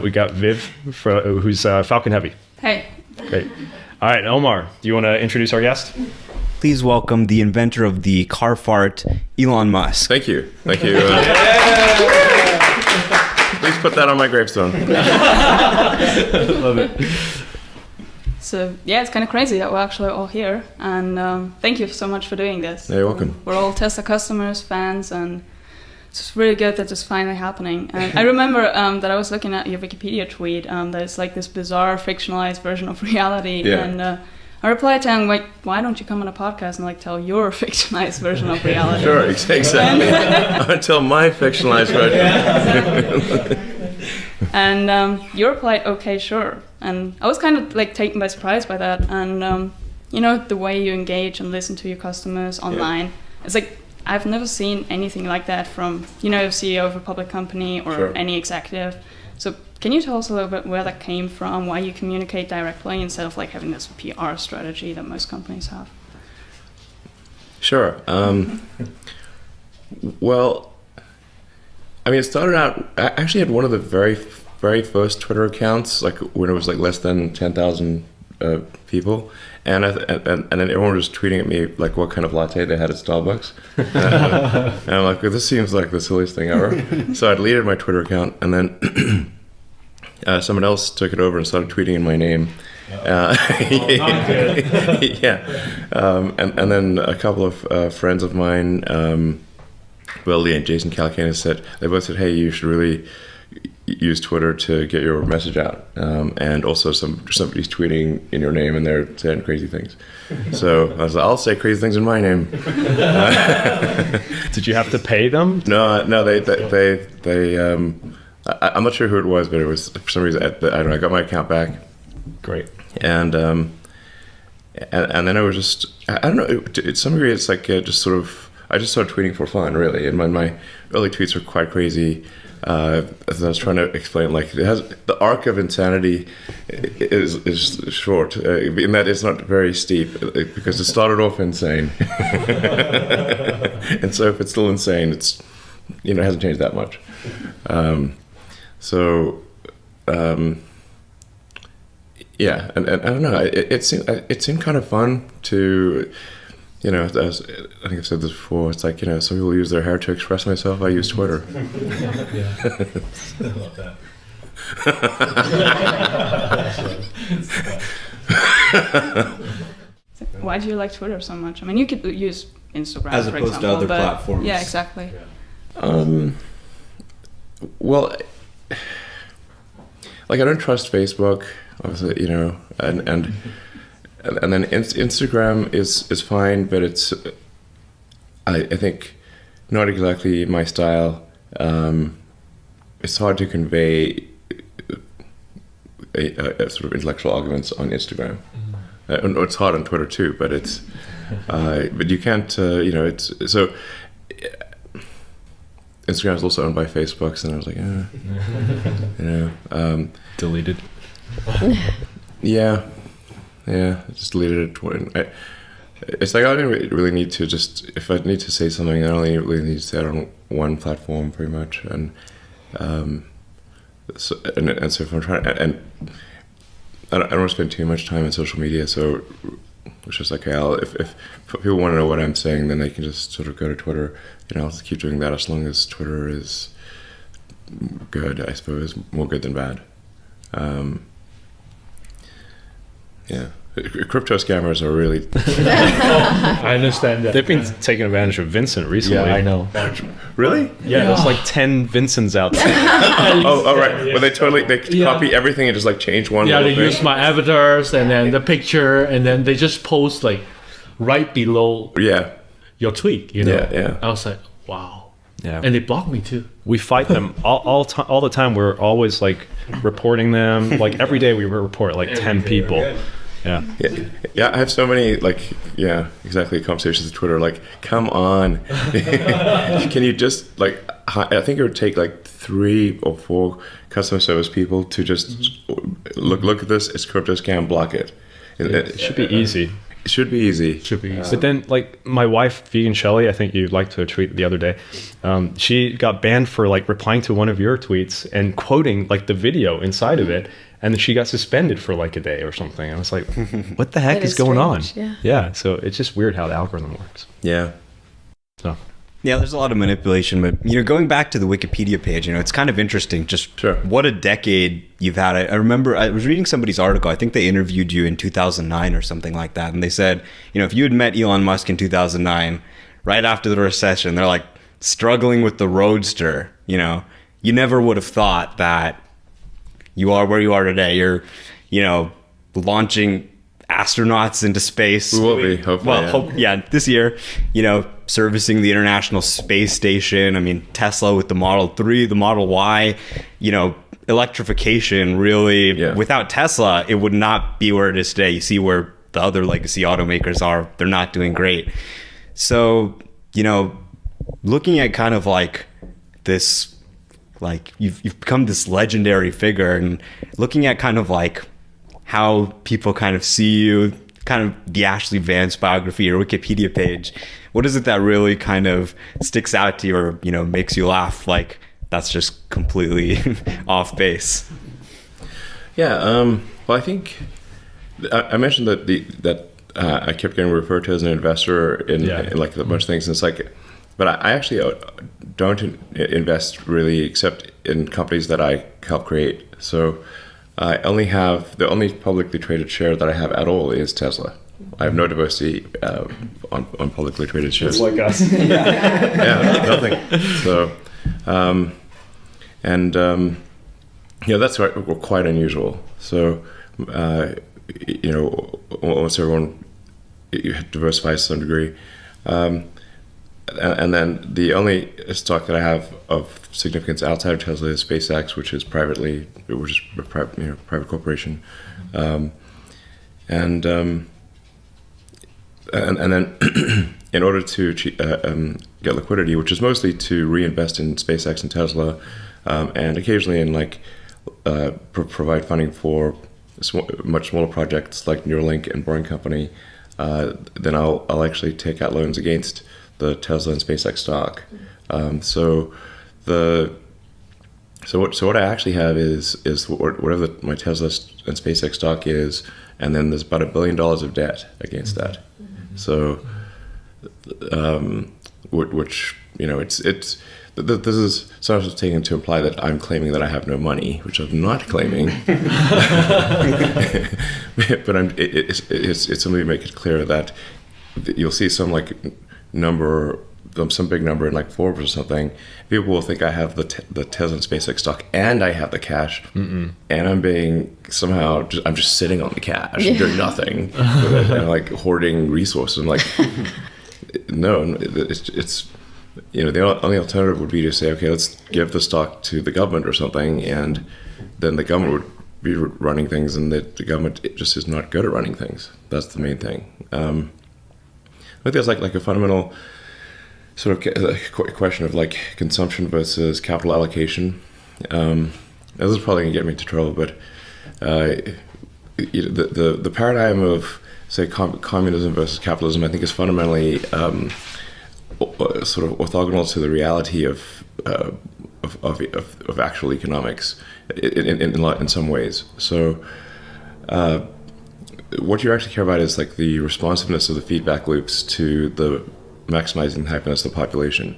we got Viv, who's Falcon Heavy. Hey. Great. All right, Omar, do you want to introduce our guest? Please welcome the inventor of the car fart, Elon Musk. Thank you. Thank you. Please put that on my gravestone. Love it. So, yeah, it's kind of crazy that we're actually all here. And thank you so much for doing this. You're welcome. We're all Tesla customers, fans, and it's really good that it's finally happening. And I remember that I was looking at your Wikipedia tweet. There's like this bizarre fictionalized version of reality. Yeah. And I replied to him, like, why don't you come on a podcast and like tell your fictionalized version of reality? Sure, exactly. Until my fictionalized version. And you replied, okay, sure. And I was kind of like taken by surprise by that. And, you know, the way you engage and listen to your customers online, it's like, I've never seen anything like that from, you know, a CEO of a public company or Sure. any executive. So can you tell us a little bit where that came from, why you communicate directly instead of like having this PR strategy that most companies have? Sure. Well, I mean, it started out, I actually had one of the very first Twitter accounts, like when it was like less than 10,000 people. And then everyone was tweeting at me like what kind of latte they had at Starbucks. And I'm like, well, this seems like the silliest thing ever. So I deleted my Twitter account, and then someone else took it over and started tweeting in my name. Yeah. And then a couple of friends of mine, Willie and Jason Calacanis, they both said, hey, you should really use Twitter to get your message out, and also somebody's tweeting in your name and they're saying crazy things. So I was like, I'll say crazy things in my name. Did you have to pay them? No, they I'm not sure who it was, but it was for some reason I don't know. I got my account back. Great. And then I was just I don't know. To some degree, it's like just sort of I just started tweeting for fun, really. And my early tweets were quite crazy. As I was trying to explain, like it has the arc of insanity is short, in that it's not very steep because it started off insane, and so if it's still insane, it's it hasn't changed that much. Yeah, and I don't know. It seemed kind of fun to. I think I've said this before. It's like, some people use their hair to express myself. I use Twitter. Yeah. I love that. Why do you like Twitter so much? I mean, you could use Instagram, As for opposed example, to other but platforms. Yeah, exactly. Well, like I don't trust Facebook, obviously, and then Instagram is fine, but it's I think not exactly my style. It's hard to convey a sort of intellectual arguments on Instagram. It's hard on Twitter too, but it's but you can't. It's so. Instagram is also owned by Facebook, and I was like, Deleted. Yeah, I just deleted it. It's like I don't really need to if I need to say something, I only really need to say it on one platform, pretty much. And so if I'm trying, and I don't want to spend too much time on social media, so it's just like, if people want to know what I'm saying, then they can just sort of go to Twitter. I'll just keep doing that as long as Twitter is good, I suppose, more good than bad. Yeah. Crypto scammers are really... I understand that. They've been taking advantage of Vincent recently. Yeah, I know. Really? Yeah, there's like 10 Vincents out there. Oh, right. Well, they copy everything and just like change one Yeah, little they thing. use my avatars and then the picture, and then they just post like right below Yeah. your tweet, Yeah. I was like, wow. Yeah. And they block me too. We fight them all the time. We're always like reporting them. Like every day we report like 10 people. Yeah. I have so many conversations with Twitter. Like, come on, can you just I think it would take like 3 or 4 customer service people to just look at this. It's crypto scam. Block it. It should be easy. It should be easy. Should be easy. But then, like, my wife, Vegan Shelley, I think you liked her tweet the other day. She got banned for like replying to one of your tweets and quoting like the video inside of it, and then she got suspended for like a day or something. I was like, what the heck That is is going strange, on? yeah. So it's just weird how the algorithm works. Yeah. So Yeah, there's a lot of manipulation, but going back to the Wikipedia page, it's kind of interesting. Just Sure. what a decade you've had. I remember I was reading somebody's article. I think they interviewed you in 2009 or something like that, and they said, if you had met Elon Musk in 2009, right after the recession, they're like struggling with the Roadster. You never would have thought that you are where you are today. You're, launching astronauts into space. We will be, hopefully. Well, this year, servicing the International Space Station. I mean, Tesla with the Model 3, the Model Y, electrification really, without Tesla, it would not be where it is today. You see where the other legacy automakers are, they're not doing great. So, looking at kind of like this, like you've become this legendary figure, and looking at kind of like how people kind of see you, kind of the Ashley Vance biography or Wikipedia page, what is it that really kind of sticks out to you or, makes you laugh? Like, that's just completely off base. Yeah. Well, I think I mentioned that I kept getting referred to as an investor in like a bunch of things. And it's like, but I actually don't invest really except in companies that I help create. So I only have, the only publicly traded share that I have at all is Tesla. I have no diversity on publicly traded shares. like us. Yeah, nothing. So, that's quite unusual. So, once everyone diversifies to some degree, and then the only stock that I have of significance outside of Tesla is SpaceX, which is a private corporation, and then in order to get liquidity, which is mostly to reinvest in SpaceX and Tesla, and occasionally in provide funding for much smaller projects like Neuralink and Boring Company, then I'll actually take out loans against the Tesla and SpaceX stock. So what I actually have is whatever my Tesla and SpaceX stock is, and then there's about $1 billion of debt against that. So, which it's this is sometimes taken to imply that I'm claiming that I have no money, which I'm not claiming. But it's something to make it clear that you'll see some number, some big number in Forbes or something. People will think I have the Tesla and SpaceX stock and I have the cash, and I'm being somehow I'm just sitting on the cash and doing nothing with it, and hoarding resources. I'm like, no, it's the only alternative would be to say, okay, let's give the stock to the government or something, and then the government would be running things, and the government just is not good at running things. That's the main thing. I think there's like a fundamental sort of question of consumption versus capital allocation. This is probably gonna get me into trouble, but the paradigm of say communism versus capitalism, I think, is fundamentally sort of orthogonal to the reality of actual economics in some ways. So what you actually care about is the responsiveness of the feedback loops to the maximizing the happiness of the population.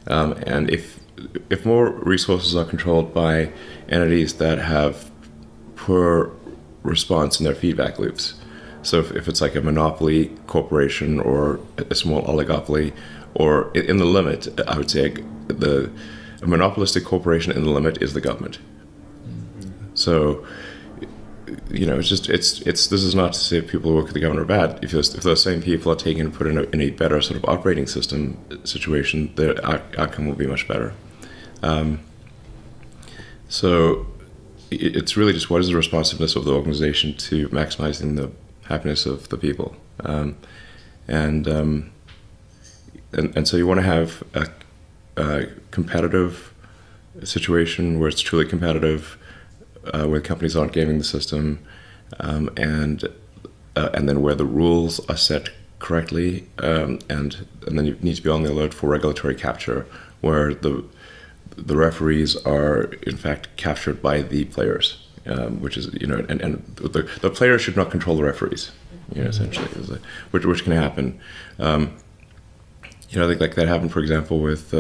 And if more resources are controlled by entities that have poor response in their feedback loops, so if it's like a monopoly corporation or a small oligopoly, or in the limit, I would say a monopolistic corporation in the limit is the government. So, this is not to say people who work at the government are bad. If those same people are taken and put in a better sort of operating system situation, the outcome will be much better. So it's really just what is the responsiveness of the organization to maximizing the happiness of the people, and so you want to have a competitive situation where it's truly competitive, where companies aren't gaming the system, and and then where the rules are set correctly, and then you need to be on the alert for regulatory capture, where the referees are in fact captured by the players, which is and the players should not control the referees, essentially, which can happen. I think like that happened, for example, with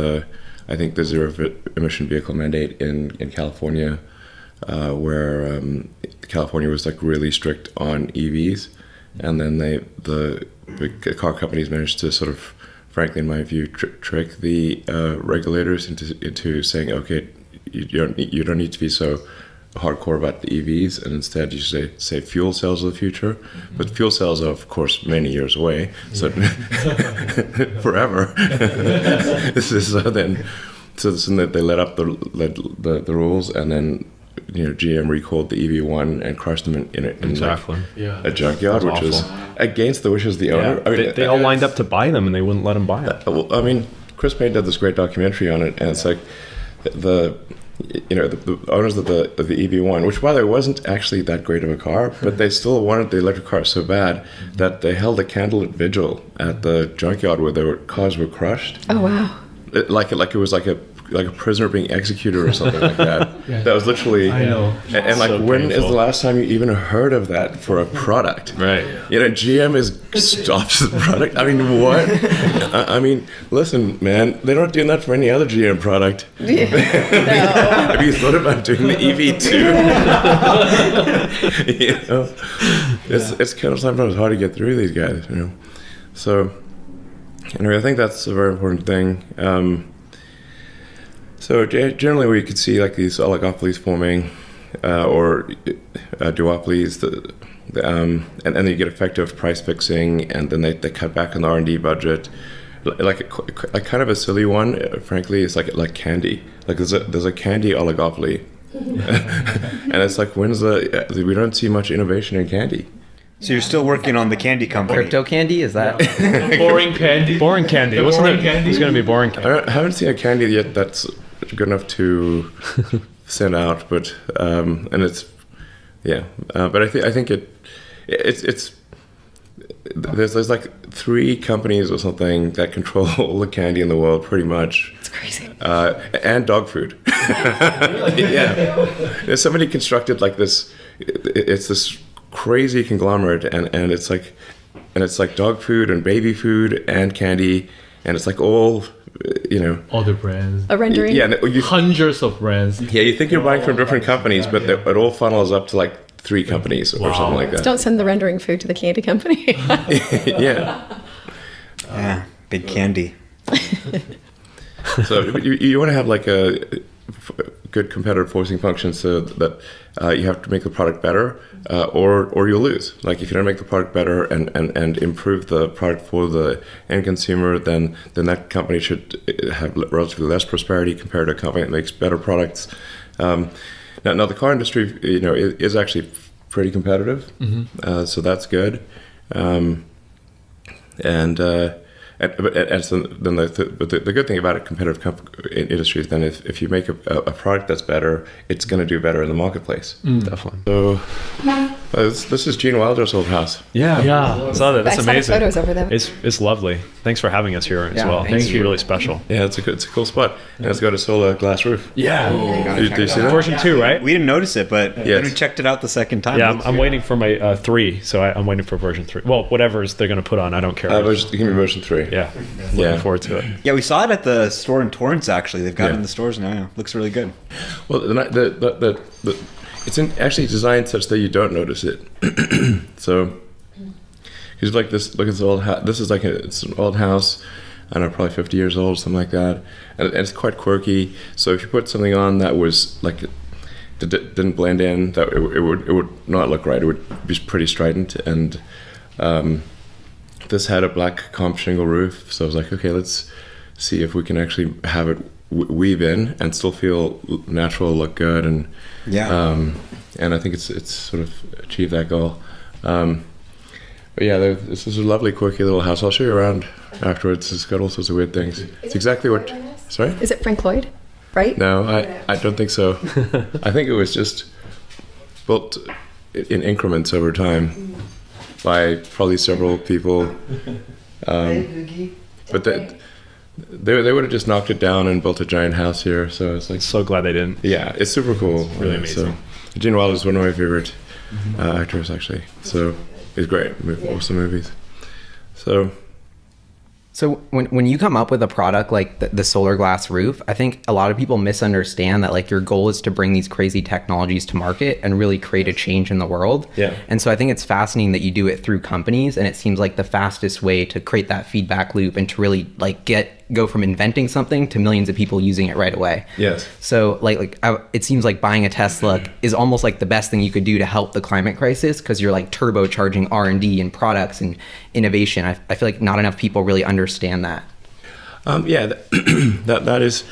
I think the zero emission vehicle mandate in California, where California was like really strict on EVs, and then the car companies managed to sort of, frankly, in my view, trick the regulators into saying, okay, you don't need to be so hardcore about the EVs, and instead you say fuel cells of the future. But fuel cells are, of course, many years away, so forever. So they let up the rules, and then GM recalled the EV1 and crushed them in Exactly. a junkyard, That's which awful. was against the wishes of the owner. Yeah. I mean, They all lined up to buy them, and they wouldn't let them buy them. well, I mean, Chris Payne did this great documentary on it, and it's like the owners of the EV1, which by the way wasn't actually that great of a car, but they still wanted the electric car so bad that they held a candlelit vigil at the junkyard where their cars were crushed. Oh wow! It was like a prisoner being executed or something like that. That was literally. I know. And like, So when is painful. the last time you even heard of that for a product? Right. GM stops the product. I mean, what? I mean, listen, man, they're not doing that for any other GM product. No. Have you thought about doing the EV2? It's kind of sometimes hard to get through these guys, So, anyway, I think that's a very important thing. So generally, we could see like these oligopolies forming, or duopolies, and then you get effective price fixing, and then they cut back on the R&D budget. Like kind of a silly one, frankly, is like candy. Like there's a candy oligopoly, and it's like we don't see much innovation in candy. So you're still working on the candy company. Crypto candy, is that? Boring candy. Boring candy. It wasn't. It was going to be boring candy. I haven't seen a candy yet that's good enough to send out, but and it's but I think it's there's like 3 companies or something that control all the candy in the world, pretty much. It's crazy. And dog food. Yeah, somebody constructed like this. It's this crazy conglomerate, and it's like dog food and baby food and candy, and it's like all. Other brands. A rendering. Yeah, Hundreds of brands. yeah. You think you're buying from different companies, but it all funnels up to like 3 companies or something like that. Don't send the rendering food to the candy company. Yeah. Yeah, big candy. So you want to have like a good competitive forcing function, so that you have to make the product better, or you'll lose. Like if you don't make the product better and improve the product for the end consumer, then that company should have relatively less prosperity compared to a company that makes better products. Now the car industry, is actually pretty competitive, so that's good. So then the good thing about a competitive industry is then if you make a product that's better, it's going to do better in the marketplace. Definitely. So this is Gene Wilder's old house. Yeah. Yeah. I saw that. That's Backside of amazing. photos over there. It's lovely. Thanks for having us here as Yeah, well. thank It's you. really special. Yeah, it's a cool spot, and it's got a solar glass roof. Yeah. Do you see that? Version 2, right? We didn't notice it, but Yes. when we checked it out the second time. Yeah, I'm waiting for my 3, so I'm waiting for version 3. Well, whatever they're going to put on, I don't care. Give me version 3. Yeah, looking Yeah. forward to it. Yeah, we saw it at the store in Torrance. Actually, they've got it Yeah. in the stores now. Yeah, looks really good. Well, it's actually designed such that you don't notice it. So, because like this, look at this old house. This is it's an old house. I don't know, probably 50 years old, something like that, and it's quite quirky. So if you put something on that was like didn't blend in, that it would not look right. It would be pretty strident, and this had a black comp shingle roof. So I was like, okay, let's see if we can actually have it weave in and still feel natural, look good, and and I think it's sort of achieved that goal. But yeah, this is a lovely, quirky little house. I'll show you around afterwards. It's got all sorts of weird things. It's exactly what. Sorry? Is it Frank Lloyd? Right? No, I don't think so. I think it was just built in increments over time. by probably several people. But they would have just knocked it down and built a giant house here. So it's like, So glad they didn't. yeah, it's super cool. really amazing. So Gene Wilder is one of my favorite actors, actually. So he's great. Awesome movies. So when you come up with a product like the solar glass roof, I think a lot of people misunderstand that like your goal is to bring these crazy technologies to market and really create a change in the world. Yeah. And so I think it's fascinating that you do it through companies, and it seems like the fastest way to create that feedback loop and to really like go from inventing something to millions of people using it right away. Yes. So it seems like buying a Tesla is almost like the best thing you could do to help the climate crisis, because you're like turbocharging R&D and products and innovation. I feel like not enough people really understand that. Yeah, that is.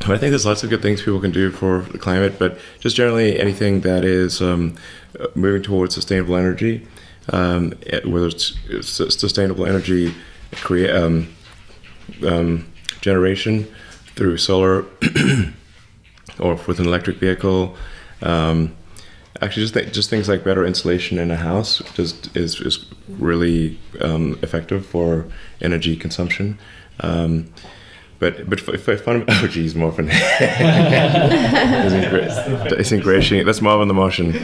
I think there's lots of good things people can do for the climate, but just generally anything that is moving towards sustainable energy, whether it's sustainable energy generation through solar or with an electric vehicle. Actually, just things like better insulation in a house just is really effective for energy consumption. But oh geez, Marvin. It's ingratiating. That's Marvin the Martian.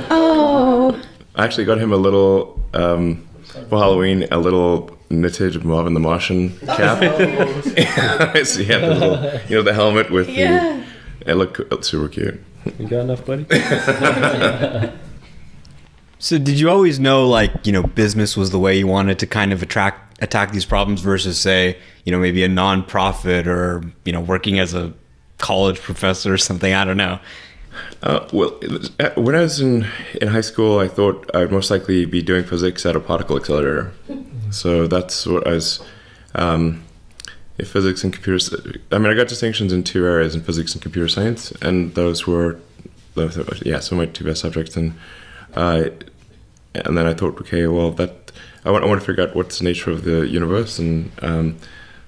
Oh. I actually got him a little for Halloween, a little knitted Marvin the Martian cap. So he had the little, the helmet with Yeah. It looked super cute. You got enough, buddy? So did you always know, like, business was the way you wanted to kind of attack these problems versus, say, maybe a nonprofit or, working as a college professor or something? I don't know. Well, when I was in high school, I thought I'd most likely be doing physics at a particle accelerator. So that's what I was. Physics and computers. I mean, I got distinctions in two areas, in physics and computer science, and those were, some of my two best subjects. And then I thought, okay, well, I want to figure out what's the nature of the universe, and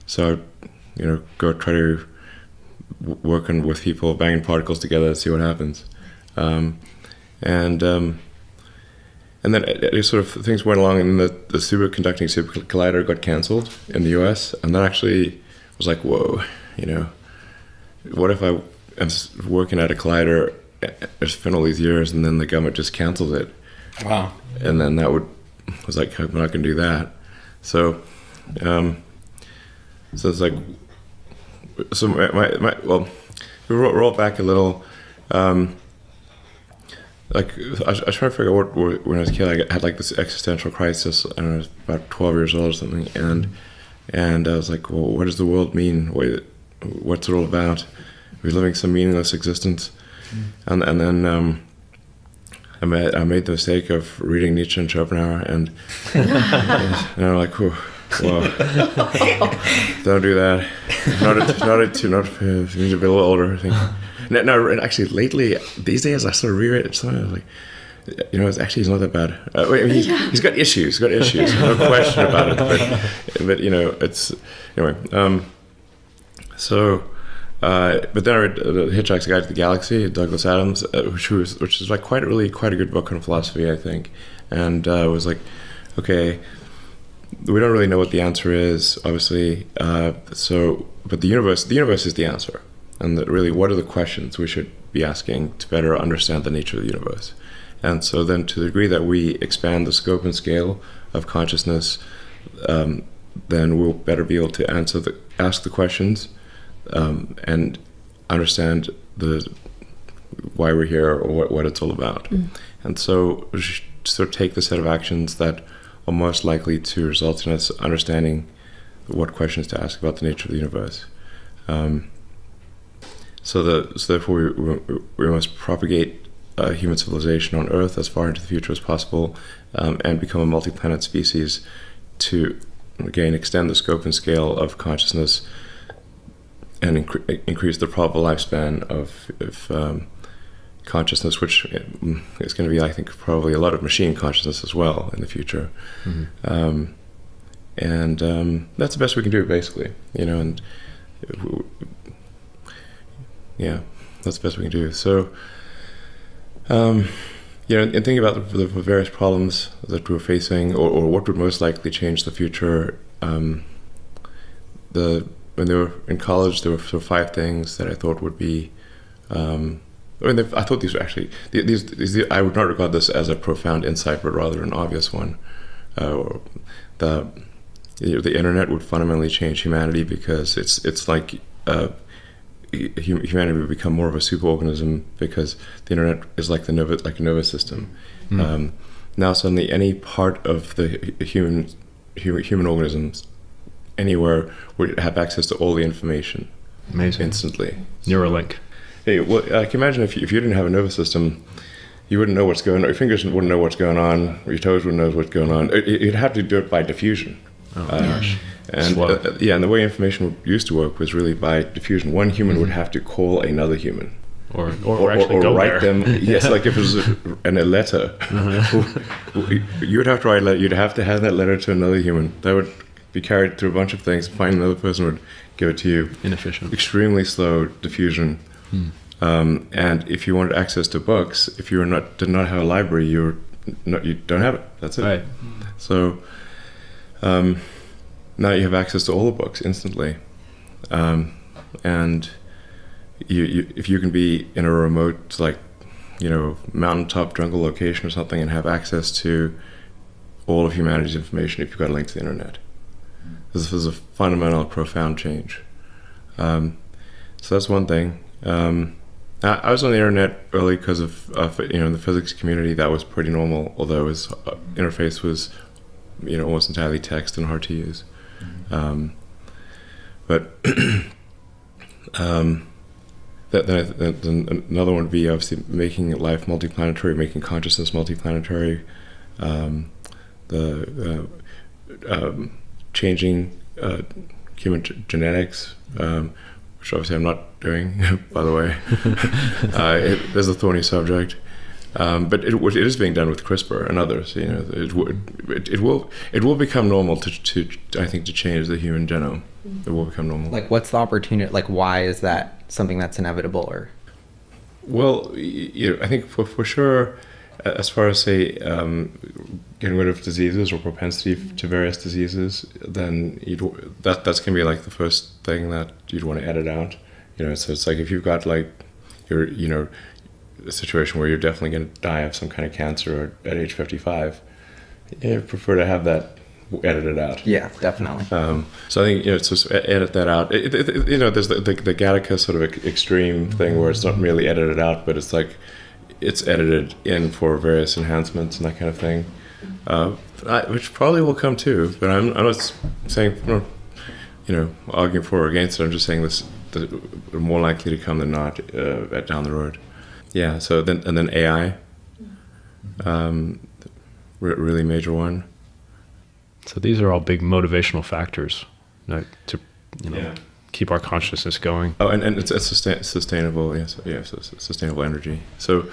so go try to working with people, banging particles together, see what happens, and then it sort of things went along, and the superconducting super collider got canceled in the U.S., and that actually was like, whoa, what if I am working at a collider? It's been all these years, and then the government just cancels it. Wow. And then was like, I'm not going to do that. So it's like, so well, we roll back a little. Like I was trying to figure out when I was a kid, I had like this existential crisis. I don't know, I was about 12 years old or something, and I was like, well, what does the world mean? What's it all about? We're living some meaningless existence. And then I made the mistake of reading Nietzsche and Schopenhauer, and I'm like, whoa, don't do that. Not if you need to be a little older, I think. No, and actually, lately, these days, I sort of reread it. So I was like, he's not that bad. He's got issues. No question about it. But it's anyway. But then I read Hitchhiker's Guide to the Galaxy, Douglas Adams, which is like quite a good book on philosophy, I think. And it was like, okay, we don't really know what the answer is, obviously. But the universe is the answer. And really, what are the questions we should be asking to better understand the nature of the universe? And so then, to the degree that we expand the scope and scale of consciousness, then we'll better be able to ask the questions and understand why we're here or what it's all about. And so we should sort of take the set of actions that are most likely to result in us understanding what questions to ask about the nature of the universe. So therefore we must propagate human civilization on Earth as far into the future as possible, and become a multi-planet species to, again, extend the scope and scale of consciousness and increase the probable lifespan of consciousness, which is going to be, I think, probably a lot of machine consciousness as well in the future. And that's the best we can do, basically, and yeah, that's the best we can do. So and thinking about the various problems that we're facing, or what would most likely change the future. When they were in college, there were sort of 5 things that I thought would be. I thought these were actually these. I would not regard this as a profound insight, but rather an obvious one. The internet would fundamentally change humanity, because it's like humanity would become more of a superorganism, because the internet is like a nervous system. Now suddenly any part of the human organisms anywhere would have access to all the information. Amazing. Instantly. Neuralink. Hey, well, I can imagine if you didn't have a nervous system, you wouldn't know what's going on. Your fingers wouldn't know what's going on. Or your toes wouldn't know what's going on. You'd have to do it by diffusion. Oh gosh. And and the way information used to work was really by diffusion. One human would have to call another human, or actually go write there. them. Yes, like if it was a letter, you would have to write a letter. You'd have to hand that letter to another human. That would be carried through a bunch of things. Find another person would give it to you. Inefficient. Extremely slow diffusion. And if you wanted access to books, if you did not have a library, you don't have it. That's it. Right. So now you have access to all the books instantly, and if you can be in a remote, like, mountaintop jungle location or something, and have access to all of humanity's information if you've got a link to the internet. This is a fundamental, profound change. So that's one thing. I was on the internet early because of in the physics community that was pretty normal, although his interface was almost entirely text and hard to use. But then another one would be obviously making life multiplanetary, making consciousness multiplanetary, changing human genetics, which obviously I'm not doing, by the way. There's a thorny subject, but it is being done with CRISPR and others. It will become normal to I think, to change the human genome. It will become normal. Like, what's the opportunity? Like, why is that something that's inevitable? Or, well, I think for sure, as far as say getting rid of diseases or propensity to various diseases, then that's gonna be like the first thing that you'd want to edit out. So it's like if you've got like a situation where you're definitely going to die of some kind of cancer at age 55, I prefer to have that edited out. Yeah, definitely. So I think it's just edit that out. There's the Gattaca sort of extreme thing where it's not really edited out, but it's like it's edited in for various enhancements and that kind of thing, which probably will come too. But I'm not saying arguing for or against it. I'm just saying this. More likely to come than not down the road. Yeah. So then AI, really major one. So these are all big motivational factors, to keep our consciousness going. Oh, and it's sustainable. Yes. Yeah. So sustainable energy. So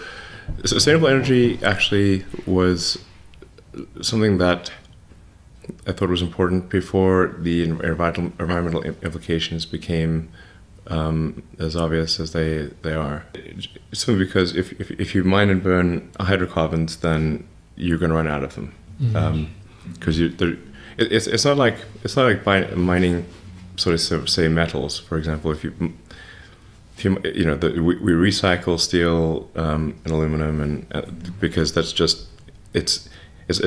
sustainable energy actually was something that I thought was important before the environmental implications became as obvious as they are. Simply because if you mine and burn hydrocarbons, then you're going to run out of them. Because it's not like mining sort of say metals, for example. If we recycle steel and aluminum, and because that's just it's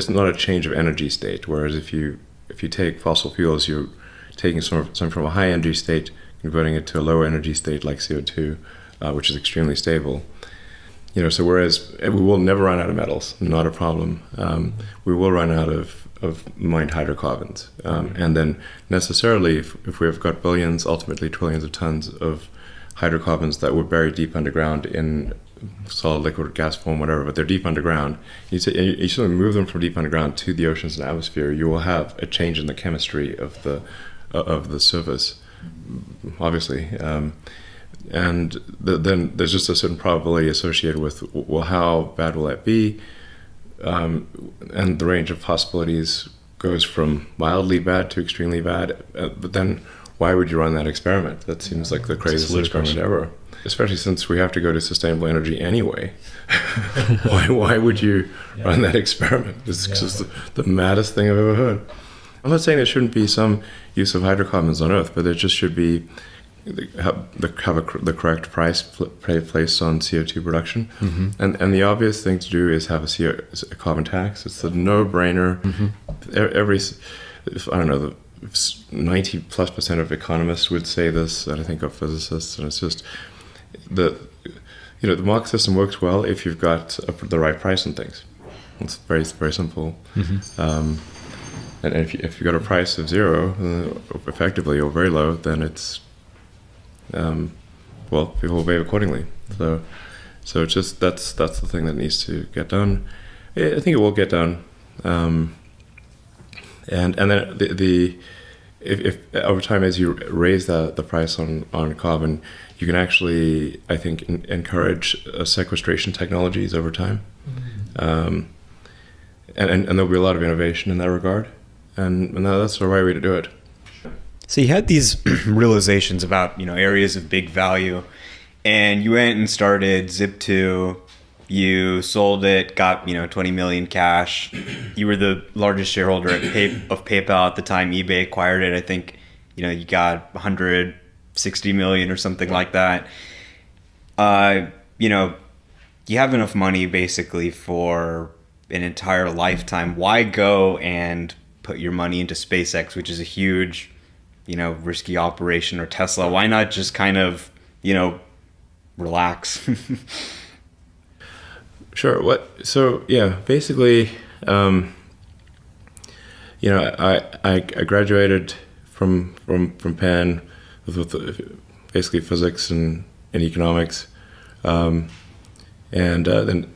not a change of energy state. Whereas if you take fossil fuels, you're taking some from a high energy state, converting it to a low energy state like CO2, which is extremely stable. So whereas we will never run out of metals, not a problem. We will run out of mined hydrocarbons. And then necessarily, if we've got billions, ultimately trillions of tons of hydrocarbons that were buried deep underground in solid, liquid, or gas form, whatever, but they're deep underground. You sort of move them from deep underground to the oceans and atmosphere, you will have a change in the chemistry of the surface, obviously. And then there's just a certain probability associated with, well, how bad will that be? And the range of possibilities goes from mildly bad to extremely bad. But then why would you run that experiment? That seems like the craziest experiment ever. especially since we have to go to sustainable energy anyway. Why would you run that experiment? It's just the maddest thing I've ever heard. I'm not saying there shouldn't be some use of hydrocarbons on Earth, but there just should be the correct price placed on CO2 production. And the obvious thing to do is have a carbon tax. It's a no-brainer. I don't know, 90+% of economists would say this, and I think of physicists, and it's just the market system works well if you've got the right price on things. It's very, very simple. And if you've got a price of zero, effectively, or very low, then it's, people will behave accordingly. So it's just, that's the thing that needs to get done. I think it will get done. And then if over time, as you raise the price on carbon, you can actually, I think, encourage sequestration technologies over time. And there'll be a lot of innovation in that regard. And that's the right way to do it. So you had these realizations about, areas of big value, and you went and started Zip2. You sold it, got 20 million cash. You were the largest shareholder of PayPal at the time. eBay acquired it. I think you got 160 million or something like that. You have enough money basically for an entire lifetime. Why go and put your money into SpaceX, which is a huge, risky operation, or Tesla? Why not just kind of, relax? Sure. Basically, I graduated from Penn with basically physics and economics, and then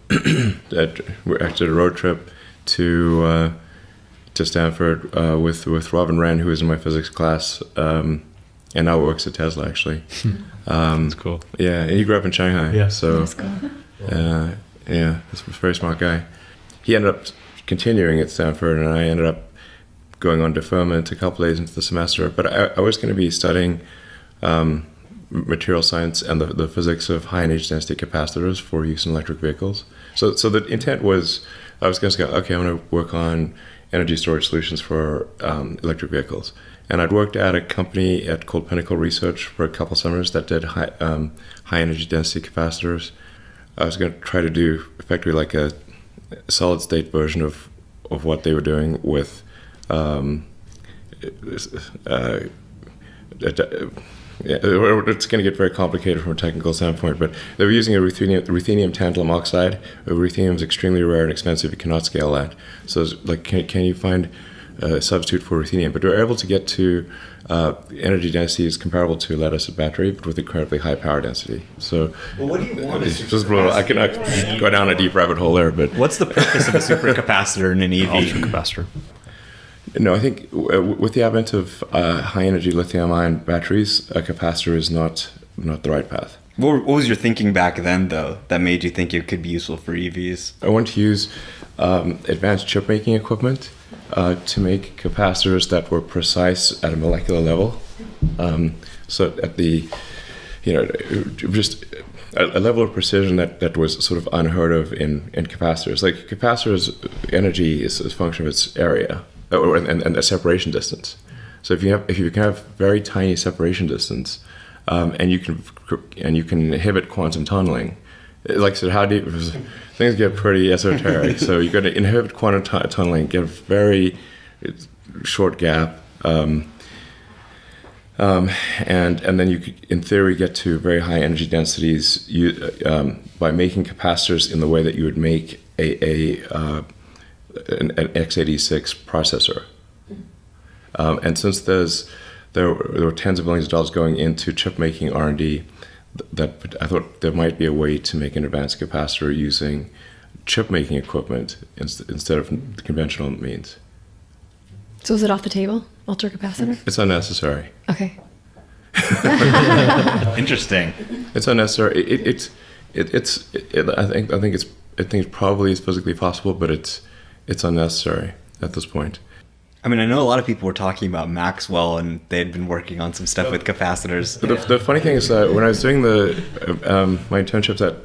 we actually did a road trip to Stanford with Robin Wren, who was in my physics class, and now works at Tesla actually. That's cool. Yeah, and he grew up in Shanghai. Yeah. So. That's cool. He's a very smart guy. He ended up continuing at Stanford, and I ended up going on deferment a couple days into the semester. But I was going to be studying material science and the physics of high energy density capacitors for use in electric vehicles. So the intent was, I was going to go, okay, I'm going to work on energy storage solutions for electric vehicles. And I'd worked at a company called Pinnacle Research for a couple summers that did high energy density capacitors. I was going to try to do effectively like a solid state version of what they were doing with it's going to get very complicated from a technical standpoint, but they were using a ruthenium tantalum oxide. Ruthenium is extremely rare and expensive. You cannot scale that. So it's like, can you find a substitute for ruthenium? But we're able to get to energy density is comparable to a lead-acid battery, but with incredibly high power density. So, what do you want? I can go down a deep rabbit hole there, but what's the purpose of a supercapacitor in an EV? Ultracapacitor. No, I think with the advent of high-energy lithium-ion batteries, a capacitor is not the right path. What was your thinking back then, though, that made you think it could be useful for EVs? I want to use advanced chip-making equipment to make capacitors that were precise at a molecular level. So at the, just a level of precision that was sort of unheard of in capacitors. Like capacitors, energy is a function of its area and a separation distance. So if you can have very tiny separation distance, and you can inhibit quantum tunneling. Like I said, how deep things get pretty esoteric. So you're going to inhibit quantum tunneling, get a very short gap, and then you could, in theory, get to very high energy densities by making capacitors in the way that you would make an x86 processor. And since there were tens of millions of dollars going into chip making R&D, that I thought there might be a way to make an advanced capacitor using chip making equipment instead of the conventional means. So is it off the table, ultracapacitor? It's unnecessary. Okay. Interesting. It's unnecessary. I think it's probably is physically possible, but it's unnecessary at this point. I mean, I know a lot of people were talking about Maxwell, and they had been working on some stuff with capacitors. The funny thing is that when I was doing my internships at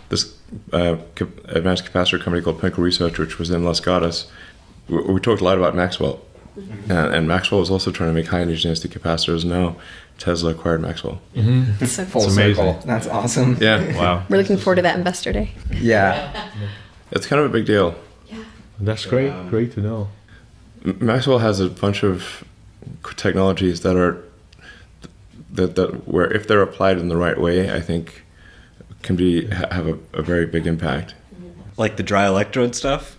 this advanced capacitor company called Pinnacle Research, which was in Las Gatas, we talked a lot about Maxwell. And Maxwell was also trying to make high energy density capacitors. Now Tesla acquired Maxwell. It's so Full cool. circle. That's awesome. Yeah, Wow. We're looking forward to that investor day. Yeah. it's kind of a big deal. That's great. Great to know. Maxwell has a bunch of technologies that are that where if they're applied in the right way, I think can have a very big impact. Like the dry electrode stuff?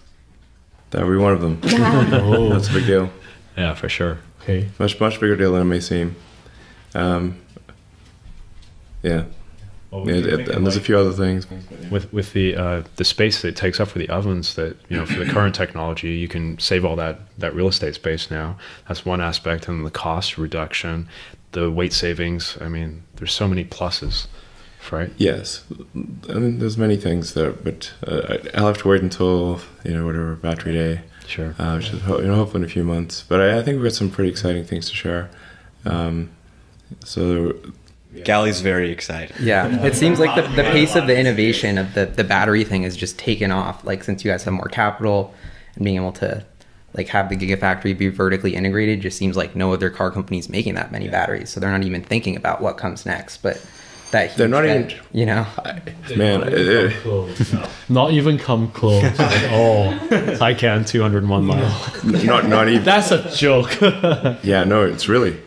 That would be one of them. Oh, That's a big deal. Yeah, for sure. okay. Much bigger deal than it may seem. Yeah. And there's a few other things. With the space that it takes up for the ovens, that for the current technology, you can save all that real estate space now. That's one aspect, and the cost reduction, the weight savings. I mean, there's so many pluses, right? Yes, I mean there's many things there, but I'll have to wait until whatever battery day. Sure. Which is hopefully in a few months. But I think we've got some pretty exciting things to share. So. Gally's very excited. Yeah. It seems like the pace of the innovation of the battery thing has just taken off. Like since you guys have more capital and being able to like have the Gigafactory be vertically integrated, just seems like no other car company is making that many batteries. So they're not even thinking about what comes next. But that They're not bet, even, man. Not even come close at all. Taycan 201 miles. Not even. That's a joke. Yeah, no, it's true.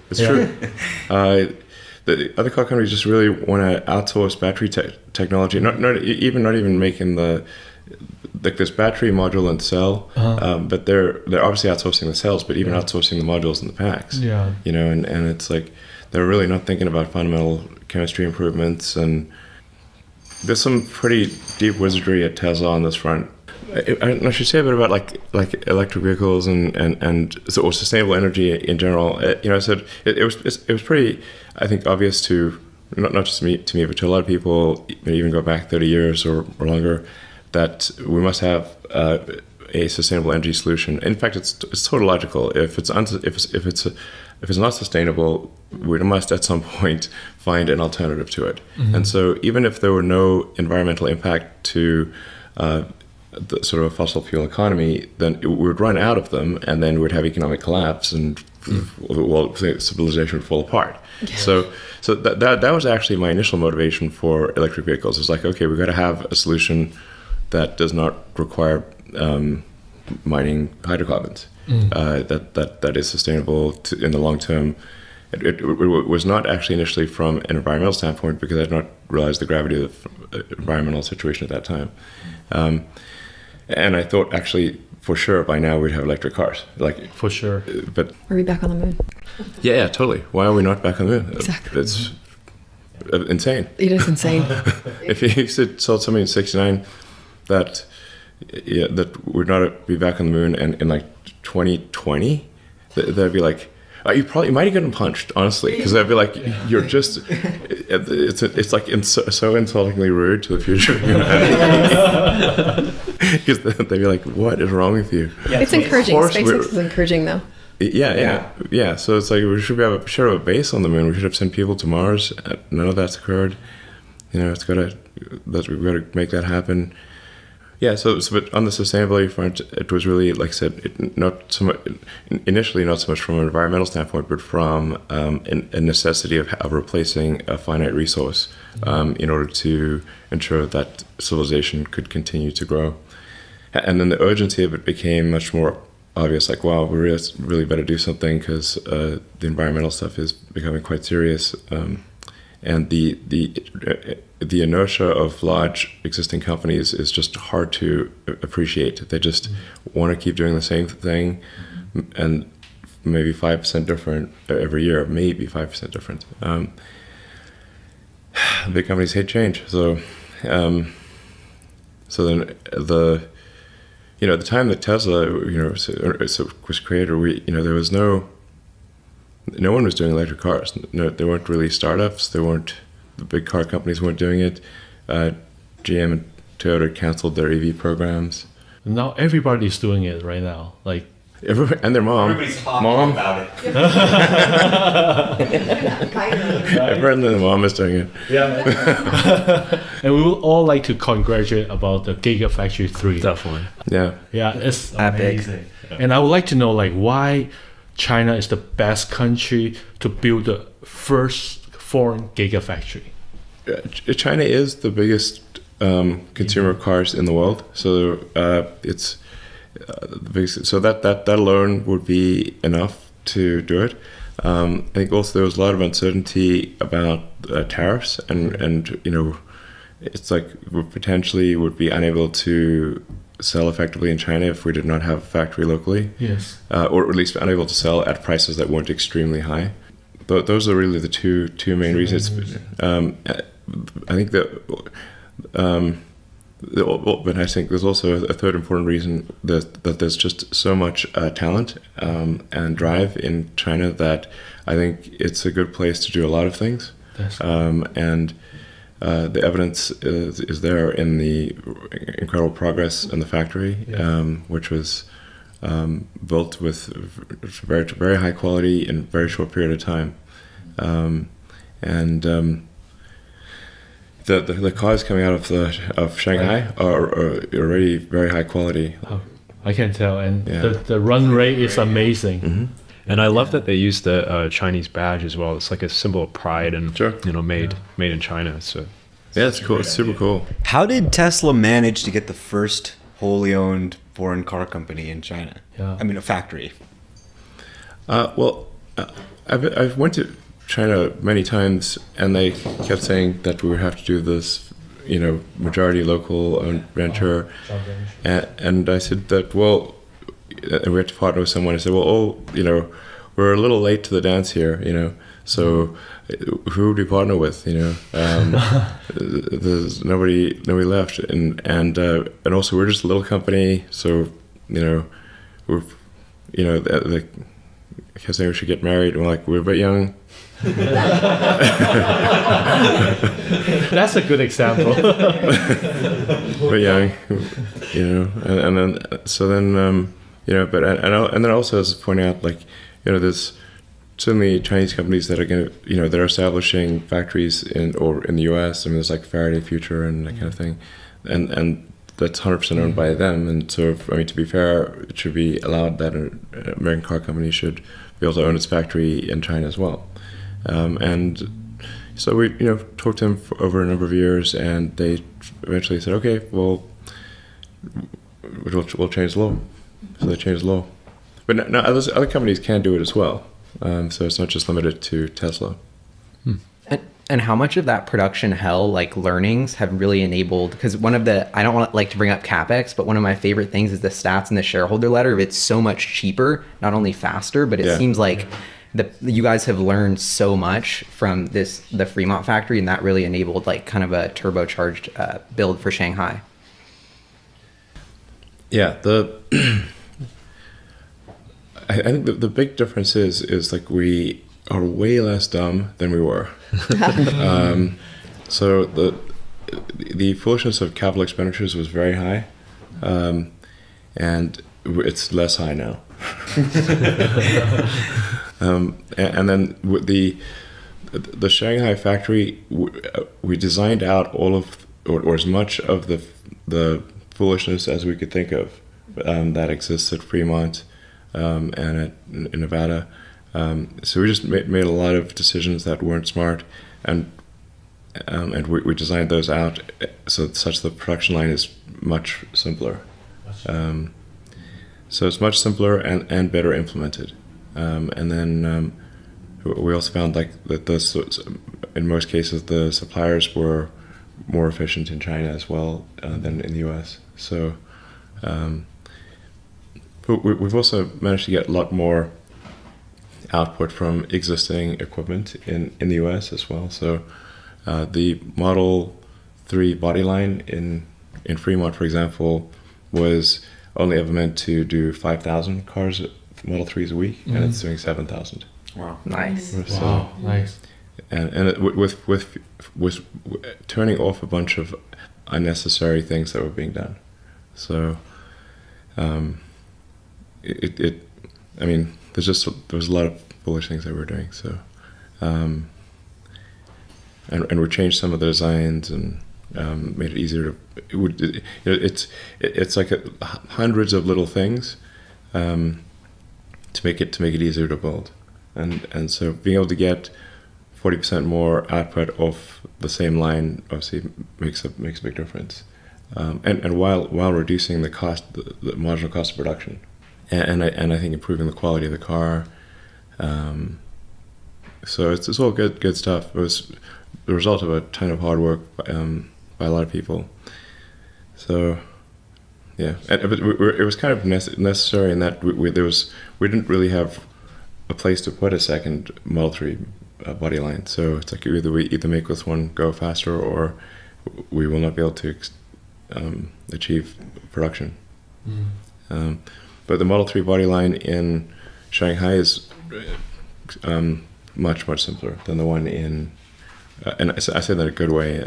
The other car companies just really want to outsource battery technology. Not even making this battery module and cell, but they're obviously outsourcing the cells, but even outsourcing the modules and the packs. Yeah. And it's like they're really not thinking about fundamental chemistry improvements, and there's some pretty deep wizardry at Tesla on this front. I should say a bit about like electric vehicles or sustainable energy in general. I said it was pretty, I think, obvious to not just to me, but to a lot of people, even go back 30 years or longer, that we must have a sustainable energy solution. In fact, it's tautological. If it's not sustainable, we must at some point find an alternative to it. Mm-hmm. And so, even if there were no environmental impact to the sort of a fossil fuel economy, then we would run out of them, and then we'd have economic collapse, and civilization would fall apart. Yeah. So that was actually my initial motivation for electric vehicles. It's like, okay, we've got to have a solution that does not require mining hydrocarbons, that is sustainable in the long term. It was not actually initially from an environmental standpoint, because I did not realize the gravity of the environmental situation at that time. And I thought, actually, for sure, by now we'd have electric cars. For sure. But Are we back on the moon? yeah, totally. Why are we not back on the moon? Exactly. It's insane. It is insane. If you told somebody in '69 that we're not be back on the moon, and in like 2020, they'd be like, you might have gotten punched, honestly, because they'd be like, you're just, it's like so insultingly rude to the future of humanity. Because they'd be like, what is wrong with you? Yeah, it's encouraging. SpaceX is encouraging, though. Yeah. So it's like we should have a base on the moon. We should have sent people to Mars. None of that's occurred. We've got to make that happen. Yeah, so but on the sustainability front, it was really, like I said, initially not so much from an environmental standpoint, but from a necessity of replacing a finite resource in order to ensure that civilization could continue to grow. And then the urgency of it became much more obvious, like, wow, we really better do something, because the environmental stuff is becoming quite serious. And the inertia of large existing companies is just hard to appreciate. They just want to keep doing the same thing, and maybe 5% different every year, maybe 5% different. Big companies hate change. So then the time that Tesla, was created, there was no one was doing electric cars. No, they weren't really startups. The big car companies weren't doing it. GM and Toyota canceled their EV programs. Now everybody's doing it right now. Like and their mom. Everybody's talking Mom. about it. Everyone and the mom is doing it. Yeah. And we would all like to congratulate about the Gigafactory 3. Definitely. Yeah. Yeah, it's Epic. amazing. And I would like to know like why China is the best country to build the first foreign Gigafactory. China is the biggest consumer of cars in the world, so it's the biggest. So that alone would be enough to do it. I think also there was a lot of uncertainty about tariffs, and it's like we potentially would be unable to sell effectively in China if we did not have a factory locally. Yes. Or at least unable to sell at prices that weren't extremely high. But those are really the two main reasons. I think that, but I think there's also a third important reason that there's just so much talent and drive in China that I think it's a good place to do a lot of things. And the evidence is there in the incredible progress in the factory, which was built with very, very high quality in a very short period of time. The cars coming out of Shanghai are already very high quality. Oh, I can tell, and Yeah. the run rate is amazing. Mm-hmm. And I love that they use the Chinese badge as well. It's like a symbol of pride and Sure. made in China. So Yeah, it's cool. It's super cool. How did Tesla manage to get the first wholly owned foreign car company in China? Yeah. I mean, a factory. I've went to China many times, and they kept saying that we would have to do this, majority local owned venture, and I said that and we had to partner with someone. I said, we're a little late to the dance here, so who would we partner with? There's nobody left, and also we're just a little company, so we're they kept saying we should get married, and we're like, we're a bit young. That's a good example. We're young, and then then also as pointing out, there's certainly Chinese companies that are going to, that are establishing factories in the U.S. I mean, there's like Faraday Future and that kind of thing, and that's 100% owned by them. And so, to be fair, it should be allowed that an American car company should be able to own its factory in China as well. And so we, talked to them for over a number of years, and they eventually said, okay, well, we'll change the law. So they changed the law. But now other companies can do it as well. So it's not just limited to Tesla. And how much of that production hell, like learnings, have really enabled? Because I don't want to bring up CapEx, but one of my favorite things is the stats in the shareholder letter. It's so much cheaper, not only faster, but it seems like you guys have learned so much from the Fremont factory, and that really enabled kind of a turbocharged build for Shanghai. Yeah, I think the big difference is like we are way less dumb than we were. So the foolishness of capital expenditures was very high, and it's less high now. And then with the Shanghai factory, we designed out all of or as much of the foolishness as we could think of that exists at Fremont and in Nevada. So we just made a lot of decisions that weren't smart, and we designed those out such the production line is much simpler. So it's much simpler and better implemented. And then we also found that in most cases the suppliers were more efficient in China as well than in the U.S. So, but we've also managed to get a lot more output from existing equipment in the U.S. as well. So the Model 3 body line in Fremont, for example, was only ever meant to do 5,000 cars, Model 3s a week, and it's doing 7,000. Wow. Nice. So, Wow, nice. And with turning off a bunch of unnecessary things that were being done. So it I mean, there was a lot of foolish things that we were doing. So, and we changed some of the designs and made it easier to. It's like hundreds of little things to make it easier to build, and so being able to get 40% more output off the same line obviously makes a big difference, and while reducing the cost, the marginal cost of production, and I think improving the quality of the car. So it's all good stuff. It was the result of a ton of hard work by a lot of people. So yeah, but it was kind of necessary in that we didn't really have a place to put a second Model 3 body line. So it's like we either make this one go faster or we will not be able to achieve production. But the Model 3 body line in Shanghai is much simpler than the one in, and I say that in a good way,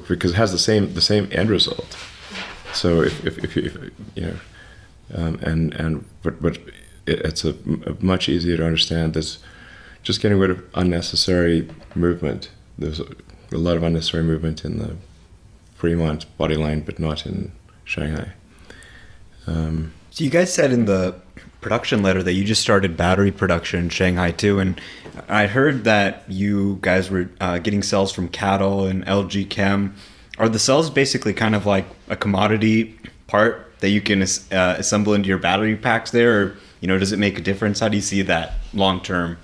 because it has the same end result. So if you know, but it's a much easier to understand. There's just getting rid of unnecessary movement. There's a lot of unnecessary movement in the Fremont body line, but not in Shanghai. So you guys said in the production letter that you just started battery production in Shanghai too, and I heard that you guys were getting cells from Cattle and LG Chem. Are the cells basically kind of like a commodity part that you can assemble into your battery packs there, or does it make a difference? How do you see that long term?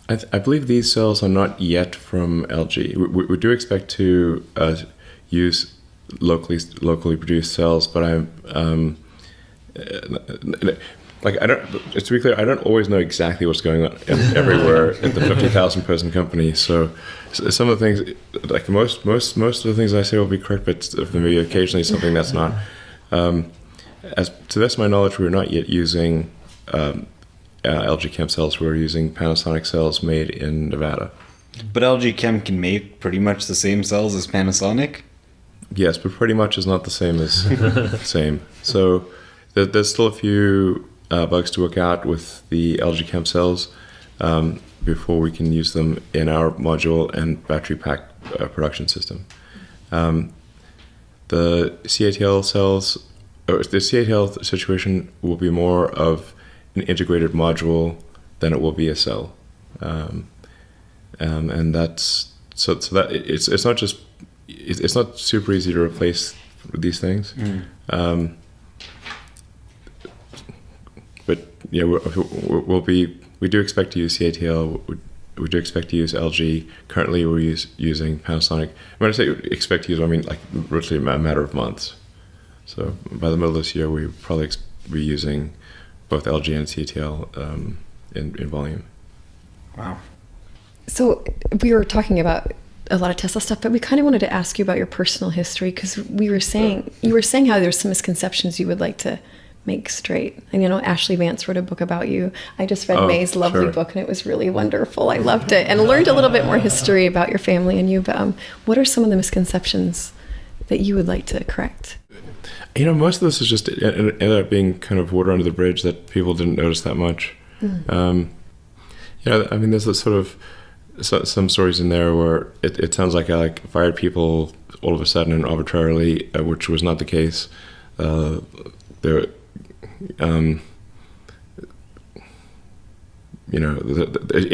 I believe these cells are not yet from LG. We do expect to use locally produced cells, but I don't. Just to be clear, I don't always know exactly what's going on everywhere at the 50,000 person company. So some of the things, like most of the things I say will be correct, but maybe occasionally something that's not. As to the best of my knowledge, we're not yet using LG Chem cells. We're using Panasonic cells made in Nevada. But LG Chem can make pretty much the same cells as Panasonic? Yes, but pretty much is not the same as same. So there's still a few bugs to work out with the LG Chem cells before we can use them in our module and battery pack production system. The CATL cells, the CATL situation will be more of an integrated module than it will be a cell, and that's so that it's not just it's not super easy to replace these things. But yeah, we do expect to use CATL. We do expect to use LG. Currently, we're using Panasonic. When I say expect to use, I mean like literally a matter of months. So by the middle of this year, we probably be using both LG and CATL in volume. Wow. So we were talking about a lot of Tesla stuff, but we kind of wanted to ask you about your personal history, because you were saying how there's some misconceptions you would like to make straight. And Ashley Vance wrote a book about you. I just read May's lovely book, and it was really wonderful. I loved it and learned a little bit more history about your family and you. But what are some of the misconceptions that you would like to correct? Most of this is just ended up being kind of water under the bridge that people didn't notice that much. I mean, there's this sort of some stories in there where it sounds like I fired people all of a sudden and arbitrarily, which was not the case. It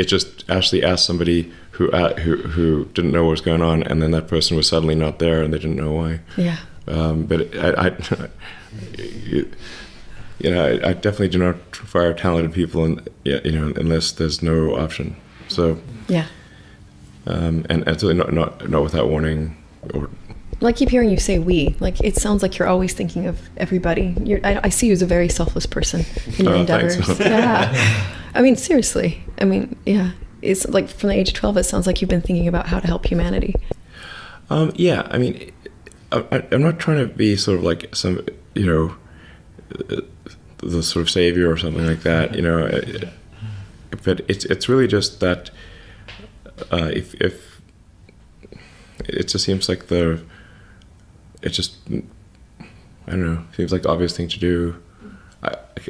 just Ashley asked somebody who didn't know what was going on, and then that person was suddenly not there, and they didn't know why. Yeah. But I definitely do not fire talented people, unless there's no option. So yeah. And so not without warning or. Well, I keep hearing you say "we." Like, it sounds like you're always thinking of everybody. I see you as a very selfless person in your endeavors. Thanks. Yeah. I mean, seriously. I mean, yeah. It's like from the age of 12, it sounds like you've been thinking about how to help humanity. Yeah. I mean, I'm not trying to be sort of like some, the sort of savior or something like that, But it's really just that if it just seems like I don't know, seems like the obvious thing to do.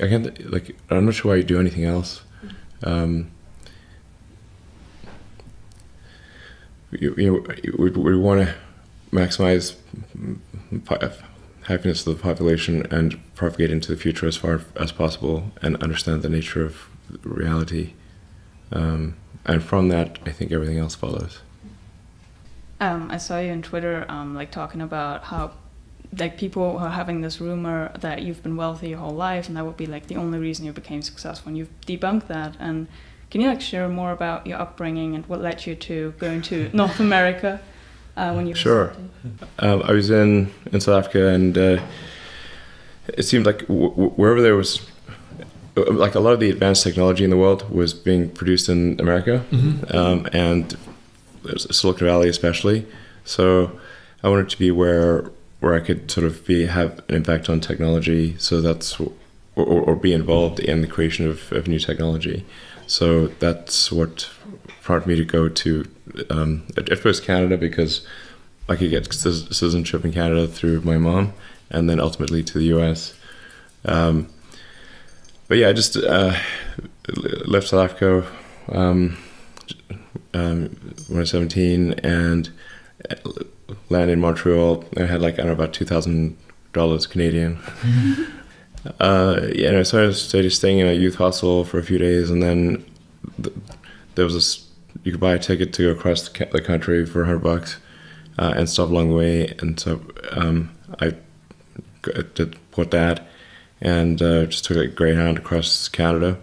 I can't, like, I'm not sure why you do anything else. We want to maximize happiness of the population and propagate into the future as far as possible and understand the nature of reality. And from that, I think everything else follows. I saw you on Twitter, like talking about how, like, people are having this rumor that you've been wealthy your whole life, and that would be like the only reason you became successful. And you've debunked that. And can you like share more about your upbringing and what led you to going to North America when you? Sure. I was in South Africa, and it seemed like wherever there was, like, a lot of the advanced technology in the world was being produced in America, and Silicon Valley especially. So I wanted to be where I could sort of have an impact on technology. So that's or be involved in the creation of new technology. So that's what prompted me to go to at first Canada, because I could get citizenship in Canada through my mom, and then ultimately to the US. But yeah, I just left South Africa when I was 17 and landed in Montreal. I had like, I don't know, about $2,000 Canadian. Yeah, so I started staying in a youth hostel for a few days, and then there was this, you could buy a ticket to go across the country for $100 and stop along the way. And so I bought that and just took a Greyhound across Canada.